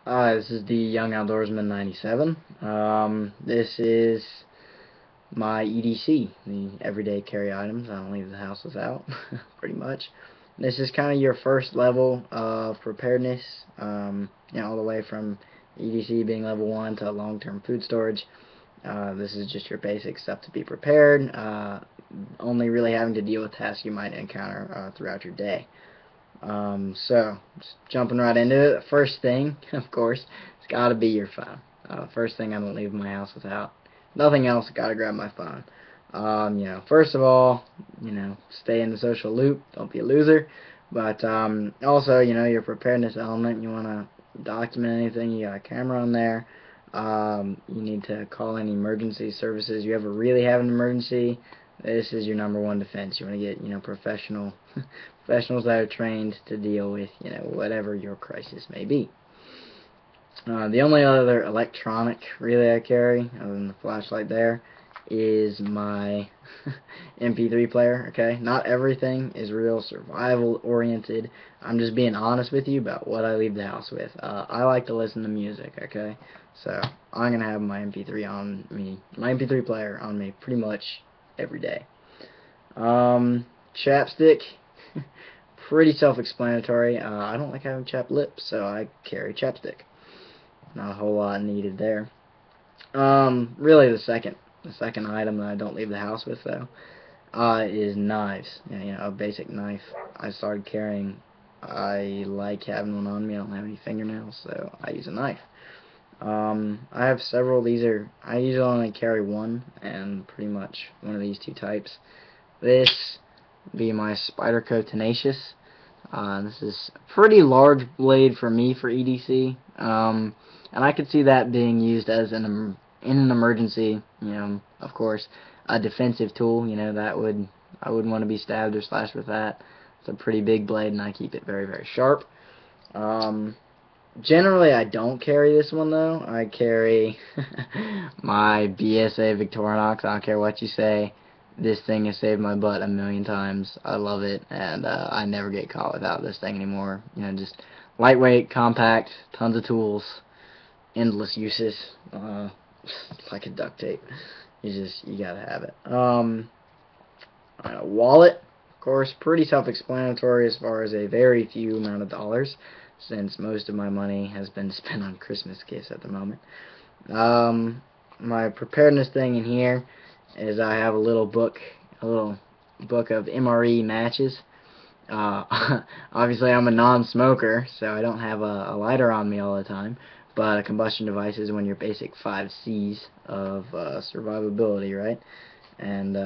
This is the Young Outdoorsman 97. This is my EDC, the everyday carry items. I don't leave the house without, pretty much. This is kind of your first level of preparedness, all the way from EDC being level 1 to long-term food storage. This is just your basic stuff to be prepared, only really having to deal with tasks you might encounter throughout your day. So, just jumping right into it, the first thing, of course, it's got to be your phone. First thing I don't leave my house without. Nothing else, got to grab my phone. First of all, stay in the social loop, don't be a loser. But also, your preparedness element, you want to document anything, you got a camera on there. You need to call any emergency services. You ever really have an emergency, this is your number one defense. You want to get, professionals that are trained to deal with, whatever your crisis may be. The only other electronic really I carry, other than the flashlight there, is my MP3 player, okay? Not everything is real survival oriented. I'm just being honest with you about what I leave the house with. I like to listen to music, okay? So I'm going to have my MP3 on me, my MP3 player on me pretty much every day. Chapstick, pretty self-explanatory. I don't like having chapped lips, so I carry chapstick. Not a whole lot needed there. Really the second item that I don't leave the house with though, is knives. A basic knife I started carrying. I like having one on me. I don't have any fingernails, so I use a knife. I have several. I usually only carry one, and pretty much one of these two types. This would be my Spyderco Tenacious. This is a pretty large blade for me for EDC, and I could see that being used as in an emergency. Of course, a defensive tool. I wouldn't want to be stabbed or slashed with that. It's a pretty big blade, and I keep it very, very sharp. Generally, I don't carry this one though. I carry my BSA Victorinox. I don't care what you say. This thing has saved my butt a million times. I love it, and I never get caught without this thing anymore. Just lightweight, compact, tons of tools, endless uses. Like a duct tape. You gotta have it. Wallet, of course, pretty self-explanatory as far as a very few amount of dollars, since most of my money has been spent on Christmas gifts at the moment. My preparedness thing in here is I have a little book of MRE matches. Obviously, I'm a non-smoker, so I don't have a lighter on me all the time. But a combustion device is one of your basic 5 C's of survivability, right? And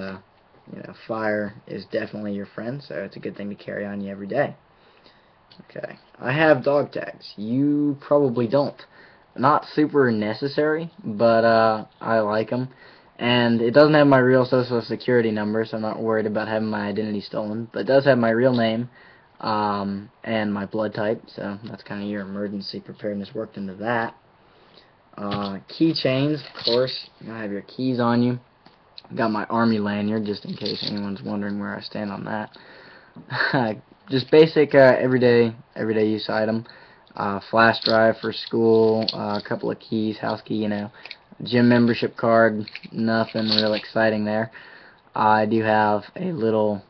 fire is definitely your friend, so it's a good thing to carry on you every day. Okay, I have dog tags. You probably don't. Not super necessary, but I like them. And it doesn't have my real social security number, so I'm not worried about having my identity stolen. But it does have my real name and my blood type, so that's kind of your emergency preparedness worked into that. Keychains, of course. You gotta have your keys on you. Got my army lanyard, just in case anyone's wondering where I stand on that. Just basic everyday use item. Flash drive for school, a couple of keys, house key, gym membership card, nothing real exciting there. I do have a little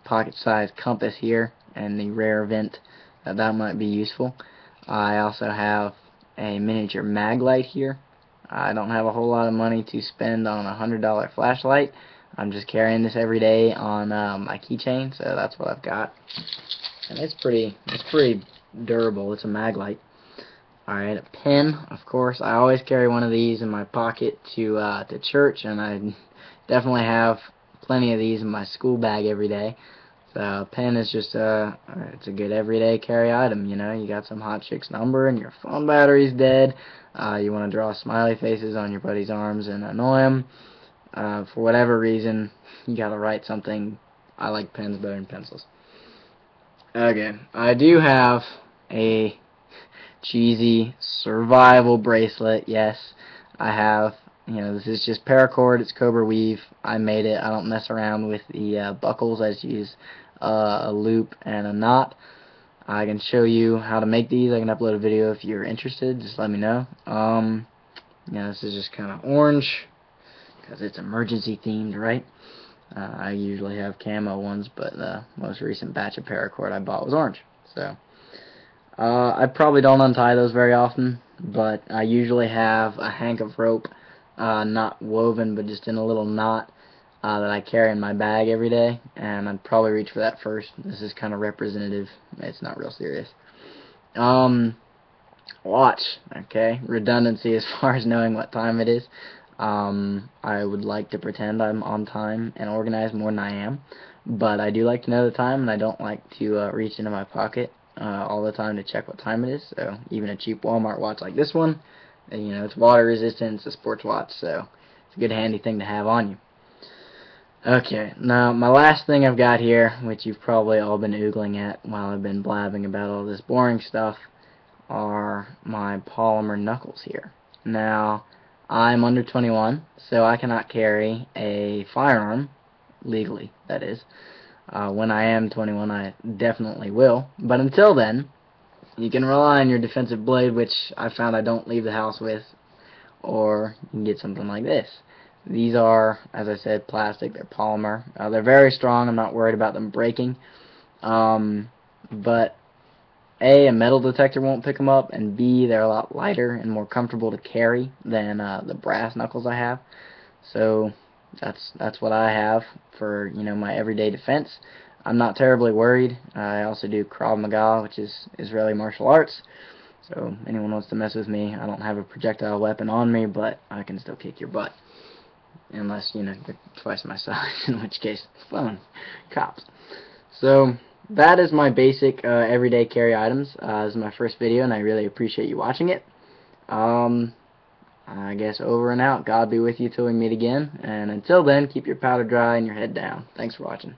pocket-sized compass here, and the rare event that might be useful. I also have a miniature mag light here. I don't have a whole lot of money to spend on a $100 flashlight. I'm just carrying this every day on my keychain, so that's what I've got. And it's pretty durable. It's a mag light. Alright, a pen, of course. I always carry one of these in my pocket to church, and I definitely have plenty of these in my school bag every day. So a pen is just it's a good everyday carry item. You got some hot chick's number and your phone battery's dead. You want to draw smiley faces on your buddy's arms and annoy him. For whatever reason, you gotta write something. I like pens better than pencils. Okay, I do have a cheesy survival bracelet. Yes, I have. This is just paracord. It's Cobra weave. I made it. I don't mess around with the buckles. I just use a loop and a knot. I can show you how to make these. I can upload a video if you're interested. Just let me know. Yeah, this is just kind of orange because it's emergency themed, right? I usually have camo ones, but the most recent batch of paracord I bought was orange. So I probably don't untie those very often, but I usually have a hank of rope, not woven, but just in a little knot that I carry in my bag every day, and I'd probably reach for that first. This is kind of representative. It's not real serious. Watch, okay? Redundancy as far as knowing what time it is. I would like to pretend I'm on time and organized more than I am, but I do like to know the time, and I don't like to reach into my pocket all the time to check what time it is. So even a cheap Walmart watch like this one, you know, it's water resistant, it's a sports watch, so it's a good handy thing to have on you. Okay, now my last thing I've got here, which you've probably all been oogling at while I've been blabbing about all this boring stuff, are my polymer knuckles here. Now, I'm under 21, so I cannot carry a firearm, legally, that is. When I am 21, I definitely will. But until then, you can rely on your defensive blade, which I found I don't leave the house with, or you can get something like this. These are, as I said, plastic. They're polymer. They're very strong. I'm not worried about them breaking. But a metal detector won't pick them up, and B, they're a lot lighter and more comfortable to carry than the brass knuckles I have. So that's what I have for, you know, my everyday defense. I'm not terribly worried. I also do Krav Maga, which is Israeli martial arts. So anyone wants to mess with me, I don't have a projectile weapon on me, but I can still kick your butt. Unless, you know, you're twice my size, in which case, fun, cops. So that is my basic everyday carry items. This is my first video, and I really appreciate you watching it. I guess over and out. God be with you till we meet again. And until then, keep your powder dry and your head down. Thanks for watching.